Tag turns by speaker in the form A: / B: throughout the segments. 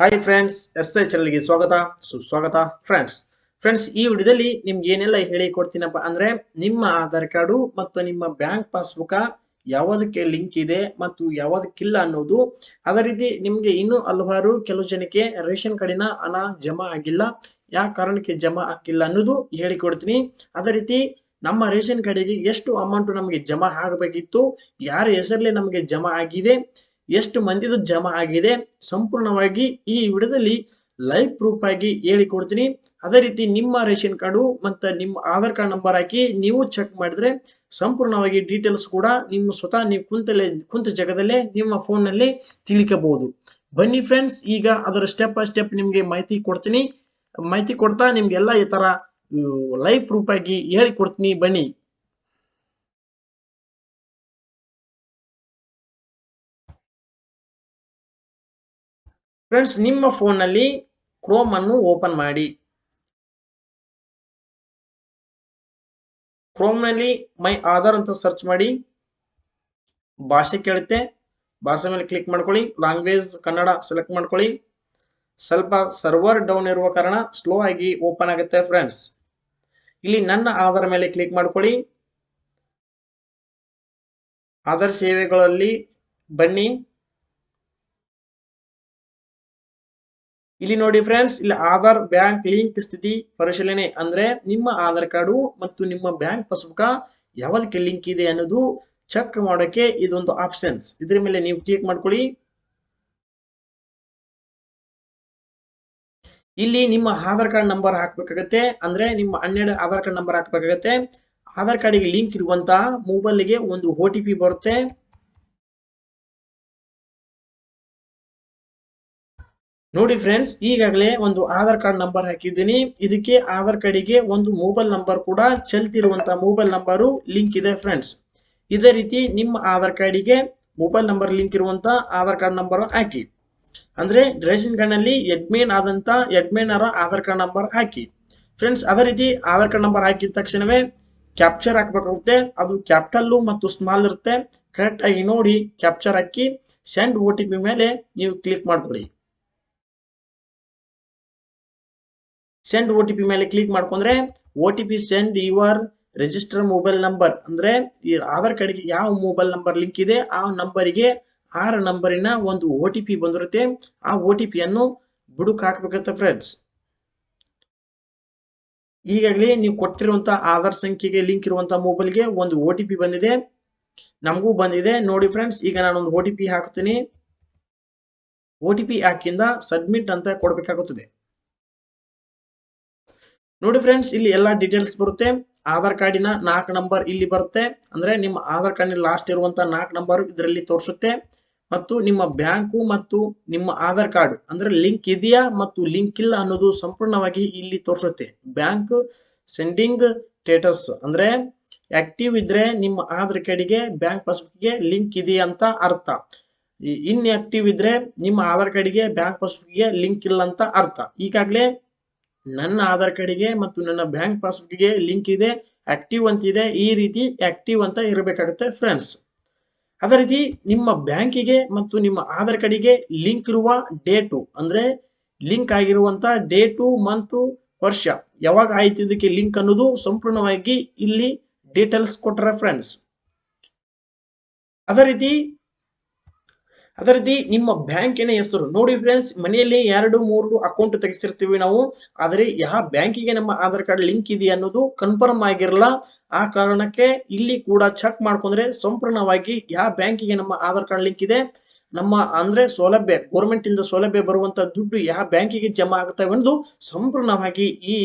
A: Hi friends, SI ಚಾನಲ್ಗೆ ಸ್ವಾಗತ ಸುಸ್ವಾಗತ ಫ್ರೆಂಡ್ಸ್ ಈ ವಿಡಿಯೋದಲ್ಲಿ ನಿಮ್ಗೆ ಏನೆಲ್ಲ ಹೇಳಿ ಕೊಡ್ತೀನಪ್ಪ ಅಂದ್ರೆ ನಿಮ್ಮ ಆಧಾರ್ ಕಾರ್ಡು ಮತ್ತು ನಿಮ್ಮ ಬ್ಯಾಂಕ್ ಪಾಸ್ಬುಕ್ ಯಾವುದಕ್ಕೆ ಲಿಂಕ್ ಇದೆ ಮತ್ತು ಯಾವುದಕ್ಕಿಲ್ಲ ಅನ್ನೋದು. ಅದೇ ರೀತಿ ನಿಮ್ಗೆ ಇನ್ನೂ ಹಲವಾರು ಕೆಲವು ಜನಕ್ಕೆ ರೇಷನ್ ಕಾರ್ಡಿನ ಹಣ ಜಮಾ ಆಗಿಲ್ಲ, ಯಾವ ಕಾರಣಕ್ಕೆ ಜಮಾ ಆಗಿಲ್ಲ ಅನ್ನೋದು ಹೇಳಿಕೊಡ್ತೀನಿ. ಅದೇ ರೀತಿ ನಮ್ಮ ರೇಷನ್ ಕಾರ್ಡಿಗೆ ಎಷ್ಟು ಅಮೌಂಟ್ ನಮಗೆ ಜಮಾ ಆಗಬೇಕಿತ್ತು, ಯಾರ ಹೆಸರಲ್ಲಿ ನಮಗೆ ಜಮಾ ಆಗಿದೆ, ಎಷ್ಟು ಮಂದಿದು ಜಮಾ ಆಗಿದೆ, ಸಂಪೂರ್ಣವಾಗಿ ಈ ವಿಡಿಯೋದಲ್ಲಿ ಲೈವ್ ಪ್ರೂಫ್ ಆಗಿ ಹೇಳಿಕೊಡ್ತೀನಿ. ಅದೇ ರೀತಿ ನಿಮ್ಮ ರೇಷನ್ ಕಾರ್ಡು ಮತ್ತು ನಿಮ್ಮ ಆಧಾರ್ ಕಾರ್ಡ್ ನಂಬರ್ ಹಾಕಿ ನೀವು ಚೆಕ್ ಮಾಡಿದ್ರೆ ಸಂಪೂರ್ಣವಾಗಿ ಡೀಟೇಲ್ಸ್ ಕೂಡ ನಿಮ್ಮ ಸ್ವತಃ ನೀವು ಕುಂತ ಜಾಗದಲ್ಲೇ ನಿಮ್ಮ ಫೋನ್ ನಲ್ಲಿ ತಿಳ್ಕಬಹುದು. ಬನ್ನಿ ಫ್ರೆಂಡ್ಸ್, ಈಗ ಅದರ ಸ್ಟೆಪ್ ಬೈ ಸ್ಟೆಪ್ ನಿಮ್ಗೆ ಮಾಹಿತಿ ಕೊಡ್ತೀನಿ. ಮಾಹಿತಿ ಕೊಡ್ತಾ ನಿಮ್ಗೆಲ್ಲ ಈ ತರ ಲೈವ್ ಪ್ರೂಫ್ ಆಗಿ ಹೇಳಿಕೊಡ್ತೀನಿ. ಬನ್ನಿ ಫ್ರೆಂಡ್ಸ್, ನಿಮ್ಮ ಫೋನ್ ನಲ್ಲಿ ಕ್ರೋಮ್ ಅನ್ನು ಓಪನ್ ಮಾಡಿ. ಕ್ರೋಮ್ ನಲ್ಲಿ ಮೈ ಆಧಾರ್ ಅಂತ ಸರ್ಚ್ ಮಾಡಿ. ಭಾಷೆ ಕೇಳುತ್ತೆ, ಭಾಷೆ ಮೇಲೆ ಕ್ಲಿಕ್ ಮಾಡ್ಕೊಳ್ಳಿ. ಲ್ಯಾಂಗ್ವೇಜ್ ಕನ್ನಡ ಸೆಲೆಕ್ಟ್ ಮಾಡ್ಕೊಳ್ಳಿ. ಸ್ವಲ್ಪ ಸರ್ವರ್ ಡೌನ್ ಇರುವ ಕಾರಣ ಸ್ಲೋ ಆಗಿ ಓಪನ್ ಆಗುತ್ತೆ ಫ್ರೆಂಡ್ಸ್. ಇಲ್ಲಿ ನನ್ನ ಆಧಾರ್ ಮೇಲೆ ಕ್ಲಿಕ್ ಮಾಡ್ಕೊಳ್ಳಿ. ಆಧಾರ್ ಸೇವೆಗಳಲ್ಲಿ ಬನ್ನಿ. ಇಲ್ಲಿ ನೋಡಿ ಫ್ರೆಂಡ್ಸ್, ಇಲ್ಲಿ ಆಧಾರ್ ಬ್ಯಾಂಕ್ ಲಿಂಕ್ ಸ್ಥಿತಿ ಪರಿಶೀಲನೆ ಅಂದ್ರೆ ನಿಮ್ಮ ಆಧಾರ್ ಕಾರ್ಡು ಮತ್ತು ನಿಮ್ಮ ಬ್ಯಾಂಕ್ ಪಾಸ್ಬುಕ್ ಯಾವುದಕ್ಕೆ ಲಿಂಕ್ ಇದೆ ಅನ್ನೋದು ಚೆಕ್ ಮಾಡೋಕೆ ಇದೊಂದು ಆಪ್ಷನ್ಸ್. ಇದ್ರ ಮೇಲೆ ನೀವು ಕ್ಲಿಕ್ ಮಾಡ್ಕೊಳ್ಳಿ. ಇಲ್ಲಿ ನಿಮ್ಮ ಆಧಾರ್ ಕಾರ್ಡ್ ನಂಬರ್ ಹಾಕ್ಬೇಕಾಗತ್ತೆ, ಅಂದ್ರೆ ನಿಮ್ಮ 12 ಆಧಾರ್ ಕಾರ್ಡ್ ನಂಬರ್ ಹಾಕ್ಬೇಕಾಗತ್ತೆ. ಆಧಾರ್ ಕಾರ್ಡಿಗೆ ಲಿಂಕ್ ಇರುವಂತಹ ಮೊಬೈಲ್ಗೆ ಒಂದು OTP ಬರುತ್ತೆ. ನೋಡಿ ಫ್ರೆಂಡ್ಸ್, ಈಗಾಗಲೇ ಒಂದು ಆಧಾರ್ ಕಾರ್ಡ್ ನಂಬರ್ ಹಾಕಿದ್ದೀನಿ. ಇದಕ್ಕೆ ಆಧಾರ್ ಕಾರ್ಡಿಗೆ ಒಂದು ಮೊಬೈಲ್ ನಂಬರ್ ಕೂಡ ಚಲ್ತಿರುವಂತಹ ಮೊಬೈಲ್ ನಂಬರು ಲಿಂಕ್ ಇದೆ ಫ್ರೆಂಡ್ಸ್. ಇದೇ ರೀತಿ ನಿಮ್ಮ ಆಧಾರ್ ಕಾರ್ಡಿಗೆ ಮೊಬೈಲ್ ನಂಬರ್ ಲಿಂಕ್ ಇರುವಂತ ಆಧಾರ್ ಕಾರ್ಡ್ ನಂಬರ್ ಹಾಕಿ. ಅಂದ್ರೆ ರೇಷನ್ ಕಾರ್ಡ್ ನಲ್ಲಿ ಅಡ್ಮಿನ್ ಆದಂತ ಅಡ್ಮಿನ್ ಆಧಾರ್ ಕಾರ್ಡ್ ನಂಬರ್ ಹಾಕಿ ಫ್ರೆಂಡ್ಸ್. ಅದೇ ರೀತಿ ಆಧಾರ್ ಕಾರ್ಡ್ ನಂಬರ್ ಹಾಕಿದ ತಕ್ಷಣವೇ ಕ್ಯಾಪ್ಚರ್ ಹಾಕ್ಬೇಕಾಗುತ್ತೆ. ಅದು ಕ್ಯಾಪಿಟಲ್ ಮತ್ತು ಸ್ಮಾಲ್ ಇರುತ್ತೆ. ಕರೆಕ್ಟ್ ಆಗಿ ನೋಡಿ ಕ್ಯಾಪ್ಚರ್ ಹಾಕಿ ಸೆಂಡ್ OTP ಮೇಲೆ ನೀವು ಕ್ಲಿಕ್ ಮಾಡ್ಕೊಳ್ಳಿ. ಸೆಂಡ್ OTP ಮೇಲೆ ಕ್ಲಿಕ್ ಮಾಡ್ಕೊಂಡ್ರೆ OTP send your register mobile number, ಅಂದ್ರೆ ಈ ಆಧಾರ್ ಕಾರ್ಡ್ಗೆ ಯಾವ ಮೊಬೈಲ್ ನಂಬರ್ ಲಿಂಕ್ ಇದೆ ಆ ನಂಬರಿಗೆ 6 ನಂಬರಿನ ಒಂದು OTP ಬಂದಿರುತ್ತೆ. ಆ OTP ಅನ್ನು ಬುಡಕ್ ಹಾಕ್ಬೇಕಂತ ಫ್ರೆಂಡ್ಸ್. ಈಗಾಗಲೇ ನೀವು ಕೊಟ್ಟಿರುವಂತಹ ಆಧಾರ್ ಸಂಖ್ಯೆಗೆ ಲಿಂಕ್ ಇರುವಂತಹ ಮೊಬೈಲ್ಗೆ ಒಂದು OTP ಬಂದಿದೆ, ನಮಗೂ ಬಂದಿದೆ ನೋಡಿ ಫ್ರೆಂಡ್ಸ್. ಈಗ ನಾನೊಂದು OTP ಹಾಕ್ತೀನಿ. OTP ಹಾಕಿಂದ ಸಬ್ಮಿಟ್ ಅಂತ ಕೊಡಬೇಕಾಗುತ್ತದೆ. ನೋಡಿ ಫ್ರೆಂಡ್ಸ್, ಇಲ್ಲಿ ಎಲ್ಲಾ ಡೀಟೇಲ್ಸ್ ಬರುತ್ತೆ. ಆಧಾರ್ ಕಾರ್ಡಿನ 4 ನಂಬರ್ ಇಲ್ಲಿ ಬರುತ್ತೆ, ಅಂದ್ರೆ ನಿಮ್ಮ ಆಧಾರ್ ಕಾರ್ಡ್ ಲಾಸ್ಟ್ ಇರುವಂತಹ 4 ನಂಬರ್ ಇದರಲ್ಲಿ ತೋರಿಸುತ್ತೆ. ಮತ್ತು ನಿಮ್ಮ ಬ್ಯಾಂಕು ಮತ್ತು ನಿಮ್ಮ ಆಧಾರ್ ಕಾರ್ಡ್ ಅಂದ್ರೆ ಲಿಂಕ್ ಇದೆಯಾ ಮತ್ತು ಲಿಂಕ್ ಇಲ್ಲ ಅನ್ನೋದು ಸಂಪೂರ್ಣವಾಗಿ ಇಲ್ಲಿ ತೋರಿಸುತ್ತೆ. ಬ್ಯಾಂಕ್ ಸೆಂಡಿಂಗ್ ಸ್ಟೇಟಸ್ ಅಂದ್ರೆ ಆಕ್ಟಿವ್ ಇದ್ರೆ ನಿಮ್ಮ ಆಧಾರ್ ಕಾರ್ಡಿಗೆ ಬ್ಯಾಂಕ್ ಪಾಸ್ಬುಕ್ಗೆ ಲಿಂಕ್ ಇದೆಯಾ ಅಂತ ಅರ್ಥ. ಇನ್ಆಕ್ಟಿವ್ ಇದ್ರೆ ನಿಮ್ಮ ಆಧಾರ್ ಕಾರ್ಡಿಗೆ ಬ್ಯಾಂಕ್ ಪಾಸ್ಬುಕ್ಗೆ ಲಿಂಕ್ ಇಲ್ಲ ಅಂತ ಅರ್ಥ. ಈಗಾಗಲೇ ನನ್ನ ಆಧಾರ್ ಕಾರ್ಡಿಗೆ ಮತ್ತು ನನ್ನ ಬ್ಯಾಂಕ್ ಪಾಸ್ಬುಕ್ಗೆ ಲಿಂಕ್ ಇದೆ, ಆಕ್ಟಿವ್ ಅಂತ ಇದೆ. ಈ ರೀತಿ ಆಕ್ಟಿವ್ ಅಂತ ಇರಬೇಕಾಗುತ್ತೆ ಫ್ರೆಂಡ್ಸ್. ಅದೇ ರೀತಿ ನಿಮ್ಮ ಬ್ಯಾಂಕಿಗೆ ಮತ್ತು ನಿಮ್ಮ ಆಧಾರ್ ಕಾರ್ಡಿಗೆ ಲಿಂಕ್ ಇರುವ ಡೇಟು ಅಂದ್ರೆ ಲಿಂಕ್ ಆಗಿರುವಂತ ಡೇಟು ಮಂತ್ ವರ್ಷ ಯಾವಾಗ ಆಯ್ತು ಇದಕ್ಕೆ ಲಿಂಕ್ ಅನ್ನೋದು ಸಂಪೂರ್ಣವಾಗಿ ಇಲ್ಲಿ ಡೀಟೇಲ್ಸ್ ಕೊಟ್ಟರೆ ಫ್ರೆಂಡ್ಸ್. ಅದೇ ರೀತಿ ನಿಮ್ಮ ಬ್ಯಾಂಕಿನ ಹೆಸರು ನೋಡಿ ಫ್ರೆಂಡ್ಸ್. ಮನೆಯಲ್ಲಿ 2-3 ಅಕೌಂಟ್ ತೆಗೆಸಿರ್ತೀವಿ ನಾವು, ಆದರೆ ಯಾವ ಬ್ಯಾಂಕಿಗೆ ನಮ್ಮ ಆಧಾರ್ ಕಾರ್ಡ್ ಲಿಂಕ್ ಇದೆ ಅನ್ನೋದು ಕನ್ಫರ್ಮ್ ಆಗಿರಲ್ಲ. ಆ ಕಾರಣಕ್ಕೆ ಇಲ್ಲಿ ಕೂಡ ಚೆಕ್ ಮಾಡ್ಕೊಂಡ್ರೆ ಸಂಪೂರ್ಣವಾಗಿ ಯಾವ ಬ್ಯಾಂಕಿಗೆ ನಮ್ಮ ಆಧಾರ್ ಕಾರ್ಡ್ ಲಿಂಕ್ ಇದೆ, ನಮ್ಮ ಅಂದ್ರೆ ಸೌಲಭ್ಯ ಗೌರ್ಮೆಂಟ್ ಇಂದ ಸೌಲಭ್ಯ ಬರುವಂತ ದುಡ್ಡು ಯಾವ ಬ್ಯಾಂಕಿಗೆ ಜಮಾ ಆಗುತ್ತವೆ ಎಂದು ಸಂಪೂರ್ಣವಾಗಿ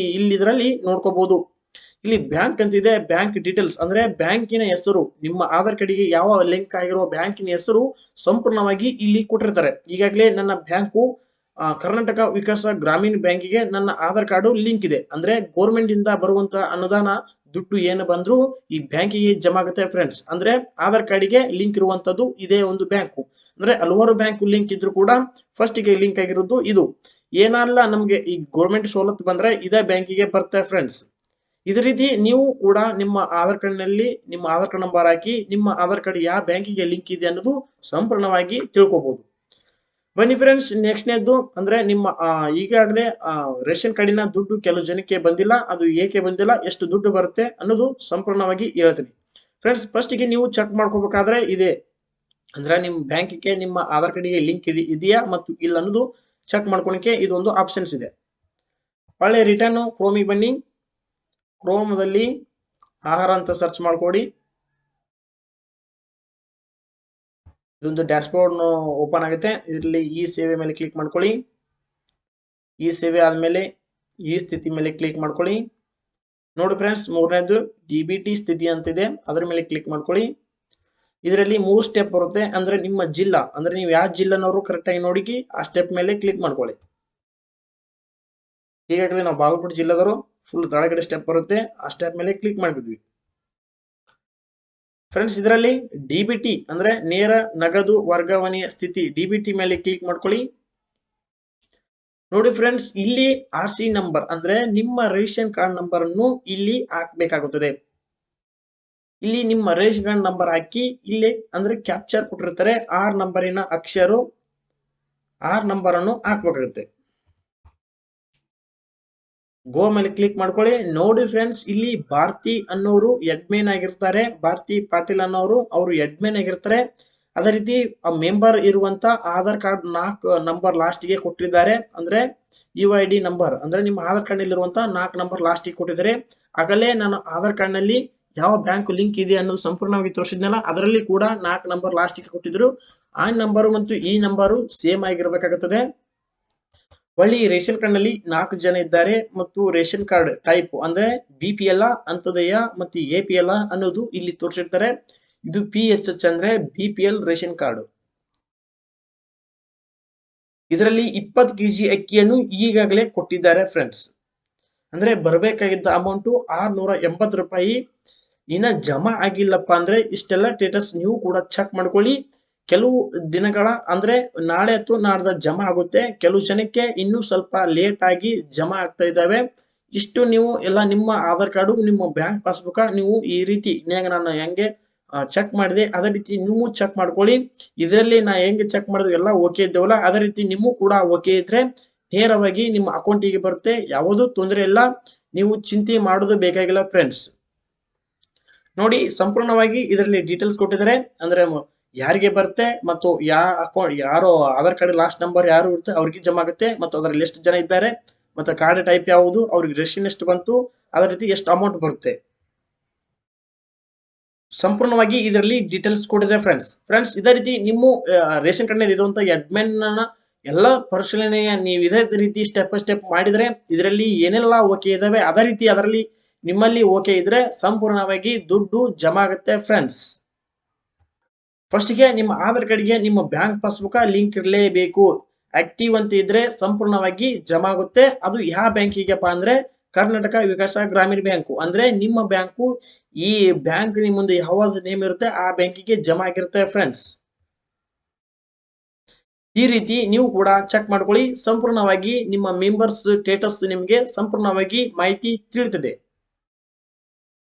A: ಇದರಲ್ಲಿ ನೋಡ್ಕೋಬಹುದು. ಇಲ್ಲಿ ಬ್ಯಾಂಕ್ ಅಂತಿದೆ, ಬ್ಯಾಂಕ್ ಡೀಟೇಲ್ಸ್ ಅಂದ್ರೆ ಬ್ಯಾಂಕಿನ ಹೆಸರು, ನಿಮ್ಮ ಆಧಾರ್ ಕಾರ್ಡಿಗೆ ಯಾವ ಲಿಂಕ್ ಆಗಿರೋ ಬ್ಯಾಂಕಿನ ಹೆಸರು ಸಂಪೂರ್ಣವಾಗಿ ಇಲ್ಲಿ ಕೊಟ್ಟಿರ್ತಾರೆ. ಈಗಾಗಲೇ ನನ್ನ ಬ್ಯಾಂಕು ಕರ್ನಾಟಕ ವಿಕಾಸ ಗ್ರಾಮೀಣ ಬ್ಯಾಂಕಿಗೆ ನನ್ನ ಆಧಾರ್ ಕಾರ್ಡು ಲಿಂಕ್ ಇದೆ, ಅಂದ್ರೆ ಗೌರ್ಮೆಂಟ್ ಇಂದ ಬರುವಂತ ಅನುದಾನ ದುಡ್ಡು ಏನು ಬಂದ್ರು ಈ ಬ್ಯಾಂಕಿಗೆ ಜಮಾ ಆಗುತ್ತೆ ಫ್ರೆಂಡ್ಸ್. ಅಂದ್ರೆ ಆಧಾರ್ ಕಾರ್ಡಿಗೆ ಲಿಂಕ್ ಇರುವಂತದ್ದು ಇದೇ ಒಂದು ಬ್ಯಾಂಕು. ಅಂದ್ರೆ ಹಲವಾರು ಬ್ಯಾಂಕ್ ಲಿಂಕ್ ಇದ್ರು ಕೂಡ ಫಸ್ಟ್ ಗೆ ಲಿಂಕ್ ಆಗಿರೋದು ಇದು. ಏನಲ್ಲ ನಮ್ಗೆ ಈ ಗೌರ್ಮೆಂಟ್ ಸವಲತ್ತು ಬಂದ್ರೆ ಇದೇ ಬ್ಯಾಂಕಿಗೆ ಬರುತ್ತೆ ಫ್ರೆಂಡ್ಸ್. ಇದೇ ರೀತಿ ನೀವು ಕೂಡ ನಿಮ್ಮ ಆಧಾರ್ ಕಾರ್ಡ್ ನಲ್ಲಿ ನಿಮ್ಮ ಆಧಾರ್ ಕಾರ್ಡ್ ನಂಬರ್ ಹಾಕಿ ನಿಮ್ಮ ಆಧಾರ್ ಕಾರ್ಡ್ ಯಾವ ಬ್ಯಾಂಕಿಗೆ ಲಿಂಕ್ ಇದೆ ಅನ್ನೋದು ಸಂಪೂರ್ಣವಾಗಿ ತಿಳ್ಕೋಬಹುದು. ಬನ್ನಿ ಫ್ರೆಂಡ್ಸ್, ನೆಕ್ಸ್ಟ್ನೇದ್ದು ಅಂದ್ರೆ ನಿಮ್ಮ ಈಗಾಗಲೇ ರೇಷನ್ ಕಾರ್ಡಿನ ದುಡ್ಡು ಕೆಲವು ಜನಕ್ಕೆ ಬಂದಿಲ್ಲ, ಅದು ಏಕೆ ಬಂದಿಲ್ಲ, ಎಷ್ಟು ದುಡ್ಡು ಬರುತ್ತೆ ಅನ್ನೋದು ಸಂಪೂರ್ಣವಾಗಿ ಹೇಳ್ತೀನಿ. ಫ್ರೆಂಡ್ಸ್, ಫಸ್ಟಿಗೆ ನೀವು ಚೆಕ್ ಮಾಡ್ಕೋಬೇಕಾದ್ರೆ ಇದೆ ಅಂದ್ರೆ ನಿಮ್ಮ ಬ್ಯಾಂಕಿಗೆ ನಿಮ್ಮ ಆಧಾರ್ ಕಾರ್ಡಿಗೆ ಲಿಂಕ್ ಇದೆಯಾ ಮತ್ತು ಇಲ್ಲ ಅನ್ನೋದು ಚೆಕ್ ಮಾಡ್ಕೊಳಕ್ಕೆ ಇದೊಂದು ಆಪ್ಷನ್ಸ್ ಇದೆ. ಒಳ್ಳೆ ರಿಟರ್ನ್ ಕ್ರೋಮಿಗೆ ಬನ್ನಿ. ಕ್ರೋಮದಲ್ಲಿ ಆಹಾರ ಅಂತ ಸರ್ಚ್ ಮಾಡ್ಕೊಡಿ. ಇದೊಂದು ಡ್ಯಾಶ್ಬೋರ್ಡ್ ಓಪನ್ ಆಗುತ್ತೆ. ಇದರಲ್ಲಿ ಈ ಸೇವೆ ಮೇಲೆ ಕ್ಲಿಕ್ ಮಾಡ್ಕೊಳ್ಳಿ. ಈ ಸೇವೆ ಆದ್ಮೇಲೆ ಈ ಸ್ಥಿತಿ ಮೇಲೆ ಕ್ಲಿಕ್ ಮಾಡ್ಕೊಳ್ಳಿ. ನೋಡಿ ಫ್ರೆಂಡ್ಸ್, ಮೂರನೇದು ಡಿಬಿಟಿ ಸ್ಥಿತಿ ಅಂತಿದೆ, ಅದ್ರ ಮೇಲೆ ಕ್ಲಿಕ್ ಮಾಡ್ಕೊಳ್ಳಿ. ಇದರಲ್ಲಿ 3 ಸ್ಟೆಪ್ ಬರುತ್ತೆ. ಅಂದ್ರೆ ನಿಮ್ಮ ಜಿಲ್ಲಾ ಅಂದ್ರೆ ನೀವು ಯಾವ ಜಿಲ್ಲಾನವರು ಕರೆಕ್ಟ್ ಆಗಿ ನೋಡಿ ಆ ಸ್ಟೆಪ್ ಮೇಲೆ ಕ್ಲಿಕ್ ಮಾಡ್ಕೊಳ್ಳಿ. ಈಗಾಗಲೇ ನಾವು ಬಾಗಲಕೋಟೆ ಜಿಲ್ಲಾದವರು ಫುಲ್ ತಳಗಡೆ ಸ್ಟೆಪ್ ಬರುತ್ತೆ, ಆ ಸ್ಟೆಪ್ ಮೇಲೆ ಕ್ಲಿಕ್ ಮಾಡಿದ್ವಿ. ಫ್ರೆಂಡ್ಸ್, ಇದರಲ್ಲಿ ಡಿಬಿಟಿ ಅಂದ್ರೆ ನೇರ ನಗದು ವರ್ಗಾವಣೆಯ ಸ್ಥಿತಿ ಡಿಬಿಟಿ ಮೇಲೆ ಕ್ಲಿಕ್ ಮಾಡ್ಕೊಳ್ಳಿ. ನೋಡಿ ಫ್ರೆಂಡ್ಸ್, ಇಲ್ಲಿ RC ನಂಬರ್ ಅಂದ್ರೆ ನಿಮ್ಮ ರೇಷನ್ ಕಾರ್ಡ್ ನಂಬರ್ ಅನ್ನು ಇಲ್ಲಿ ಹಾಕಬೇಕಾಗುತ್ತದೆ. ಇಲ್ಲಿ ನಿಮ್ಮ ರೇಷನ್ ಕಾರ್ಡ್ ನಂಬರ್ ಹಾಕಿ ಇಲ್ಲಿ ಅಂದ್ರೆ ಕ್ಯಾಪ್ಚರ್ ಕೊಟ್ಟಿರ್ತಾರೆ, ಆರ್ ನಂಬರಿನ ಅಕ್ಷರ ಆರ್ ನಂಬರ್ ಅನ್ನು ಹಾಕಬೇಕಾಗುತ್ತೆ. ಗೋ ಮೇಲೆ ಕ್ಲಿಕ್ ಮಾಡ್ಕೊಳ್ಳಿ. ನೋಡಿ ಫ್ರೆಂಡ್ಸ್, ಇಲ್ಲಿ ಭಾರತಿ ಅನ್ನೋರು ಅಡ್ಮಿನ್ ಆಗಿರ್ತಾರೆ, ಭಾರತಿ ಪಾಟೀಲ್ ಅನ್ನೋರು ಅವರು ಅಡ್ಮಿನ್ ಆಗಿರ್ತಾರೆ. ಅದೇ ರೀತಿ ಮೆಂಬರ್ ಇರುವಂತ ಆಧಾರ್ ಕಾರ್ಡ್ 4 ನಂಬರ್ ಲಾಸ್ಟ್ ಗೆ ಕೊಟ್ಟಿದ್ದಾರೆ. ಅಂದ್ರೆ UID ನಂಬರ್ ಅಂದ್ರೆ ನಿಮ್ಮ ಆಧಾರ್ ಕಾರ್ಡ್ ನಲ್ಲಿ ಇರುವಂತ 4 ನಂಬರ್ ಲಾಸ್ಟ್ ಗೆ ಕೊಟ್ಟಿದ್ದಾರೆ. ಆಗಲೇ ನಾನು ಆಧಾರ್ ಕಾರ್ಡ್ ನಲ್ಲಿ ಯಾವ ಬ್ಯಾಂಕ್ ಲಿಂಕ್ ಇದೆ ಅನ್ನೋದು ಸಂಪೂರ್ಣವಾಗಿ ತೋರಿಸಿದ್ನಲ್ಲ, ಅದರಲ್ಲಿ ಕೂಡ 4 ನಂಬರ್ ಲಾಸ್ಟ್ ಗೆ ಕೊಟ್ಟಿದ್ರು. ಆ ನಂಬರ್ ಮತ್ತು ಈ ನಂಬರು ಸೇಮ್ ಆಗಿರ್ಬೇಕಾಗುತ್ತದೆ. ಒಳ್ಳೆ ರೇಷನ್ ಕಾರ್ಡ್ ನಲ್ಲಿ 4 ಜನ ಇದ್ದಾರೆ ಮತ್ತು ರೇಷನ್ ಕಾರ್ಡ್ ಟೈಪ್ ಅಂದ್ರೆ BPL ಅಂತದಯ ಮತ್ತು APL ಅನ್ನೋದು ಇಲ್ಲಿ ತೋರಿಸಿರ್ತಾರೆ. ಇದು PHH ಅಂದ್ರೆ BPL ರೇಷನ್ ಕಾರ್ಡ್. ಇದರಲ್ಲಿ 20 kg ಅಕ್ಕಿಯನ್ನು ಈಗಾಗಲೇ ಕೊಟ್ಟಿದ್ದಾರೆ ಫ್ರೆಂಡ್ಸ್. ಅಂದ್ರೆ ಬರಬೇಕಾಗಿದ್ದ ಅಮೌಂಟ್ 680 ರೂಪಾಯಿ ಇನ್ನ ಜಮಾ ಆಗಿಲ್ಲಪ್ಪ ಅಂದ್ರೆ ಇಷ್ಟೆಲ್ಲ ಸ್ಟೇಟಸ್ ನೀವು ಕೂಡ ಚೆಕ್ ಮಾಡ್ಕೊಳ್ಳಿ. ಕೆಲವು ದಿನಗಳ ಅಂದ್ರೆ ನಾಳೆ ಅಥವಾ ನಾಡ್ದ ಜಮಾ ಆಗುತ್ತೆ. ಕೆಲವು ಜನಕ್ಕೆ ಇನ್ನೂ ಸ್ವಲ್ಪ ಲೇಟ್ ಆಗಿ ಜಮಾ ಆಗ್ತಾ ಇದ್ದಾವೆ. ಇಷ್ಟು ನೀವು ಎಲ್ಲ ನಿಮ್ಮ ಆಧಾರ್ ಕಾರ್ಡು ನಿಮ್ಮ ಬ್ಯಾಂಕ್ ಪಾಸ್ಬುಕ್ ನೀವು ಈ ರೀತಿ ನಾನು ಹೆಂಗೆ ಚೆಕ್ ಮಾಡಿದೆ ಅದೇ ರೀತಿ ನೀವು ಚೆಕ್ ಮಾಡ್ಕೊಳ್ಳಿ. ಇದರಲ್ಲಿ ನಾ ಹೆಂಗೆ ಚೆಕ್ ಮಾಡಿದ್ವಿ ಎಲ್ಲ ಓಕೆ ಇದ್ದೇವಲ್ಲ, ಅದೇ ರೀತಿ ನಿಮ್ಮೂ ಕೂಡ ಓಕೆ ಇದ್ರೆ ನೇರವಾಗಿ ನಿಮ್ಮ ಅಕೌಂಟಿಗೆ ಬರುತ್ತೆ. ಯಾವುದೂ ತೊಂದರೆ ಇಲ್ಲ, ನೀವು ಚಿಂತೆ ಮಾಡೋದು ಬೇಕಾಗಿಲ್ಲ ಫ್ರೆಂಡ್ಸ್. ನೋಡಿ, ಸಂಪೂರ್ಣವಾಗಿ ಇದರಲ್ಲಿ ಡೀಟೇಲ್ಸ್ ಕೊಟ್ಟಿದ್ದಾರೆ. ಅಂದ್ರೆ ಯಾರಿಗೆ ಬರುತ್ತೆ ಮತ್ತು ಯಾರೋ ಆಧಾರ್ ಕಾರ್ಡ್ ಲಾಸ್ಟ್ ನಂಬರ್ ಯಾರು ಇರುತ್ತೆ ಅವ್ರಿಗೆ ಜಮಾ ಆಗುತ್ತೆ, ಮತ್ತು ಅದರಲ್ಲಿ ಎಷ್ಟು ಜನ ಇದ್ದಾರೆ, ಮತ್ತೆ ಕಾರ್ಡ್ ಟೈಪ್ ಯಾವುದು, ಅವ್ರಿಗೆ ರೇಷನ್ ಎಷ್ಟು ಬಂತು, ಅದೇ ರೀತಿ ಎಷ್ಟು ಅಮೌಂಟ್ ಬರುತ್ತೆ, ಸಂಪೂರ್ಣವಾಗಿ ಇದರಲ್ಲಿ ಡೀಟೇಲ್ಸ್ ಕೊಟ್ಟಿದ್ದಾರೆ ಫ್ರೆಂಡ್ಸ್. ಇದೇ ರೀತಿ ನಿಮ್ಮ ರೇಷನ್ ಕಾರ್ಡ್ ನಲ್ಲಿ ಇರುವಂತಹ ಅಡ್ಮಿನ್ ಎಲ್ಲ ಪರಿಶೀಲನೆಯ ನೀವು ಇದೇ ರೀತಿ ಸ್ಟೆಪ್ ಬೈ ಸ್ಟೆಪ್ ಮಾಡಿದ್ರೆ ಇದರಲ್ಲಿ ಏನೆಲ್ಲ ಓಕೆ ಇದಾವೆ ಅದೇ ರೀತಿ ಅದರಲ್ಲಿ ನಿಮ್ಮಲ್ಲಿ ಓಕೆ ಇದ್ರೆ ಸಂಪೂರ್ಣವಾಗಿ ದುಡ್ಡು ಜಮಾ ಆಗುತ್ತೆ ಫ್ರೆಂಡ್ಸ್. ಫಸ್ಟ್ಗೆ ನಿಮ್ಮ ಆಧಾರ್ ಕಾರ್ಡ್ಗೆ ನಿಮ್ಮ ಬ್ಯಾಂಕ್ ಪಾಸ್ಬುಕ್ ಲಿಂಕ್ ಇರಲೇಬೇಕು. ಆಕ್ಟಿವ್ ಅಂತ ಇದ್ರೆ ಸಂಪೂರ್ಣವಾಗಿ ಜಮಾ ಆಗುತ್ತೆ. ಅದು ಯಾವ ಬ್ಯಾಂಕಿಗೆಪ್ಪ ಅಂದ್ರೆ ಕರ್ನಾಟಕ ವಿಕಾಸ ಗ್ರಾಮೀಣ ಬ್ಯಾಂಕು. ಅಂದ್ರೆ ನಿಮ್ಮ ಬ್ಯಾಂಕು ಈ ಬ್ಯಾಂಕ್ ನಿಮ್ಮ ಮುಂದೆ ಯಾವ್ದು ನೇಮ್ ಇರುತ್ತೆ ಆ ಬ್ಯಾಂಕಿಗೆ ಜಮಾ ಆಗಿರುತ್ತೆ ಫ್ರೆಂಡ್ಸ್. ಈ ರೀತಿ ನೀವು ಕೂಡ ಚೆಕ್ ಮಾಡ್ಕೊಳ್ಳಿ. ಸಂಪೂರ್ಣವಾಗಿ ನಿಮ್ಮ ಮೆಂಬರ್ಸ್ ಸ್ಟೇಟಸ್ ನಿಮಗೆ ಸಂಪೂರ್ಣವಾಗಿ ಮಾಹಿತಿ ತಿಳಿಯುತ್ತದೆ.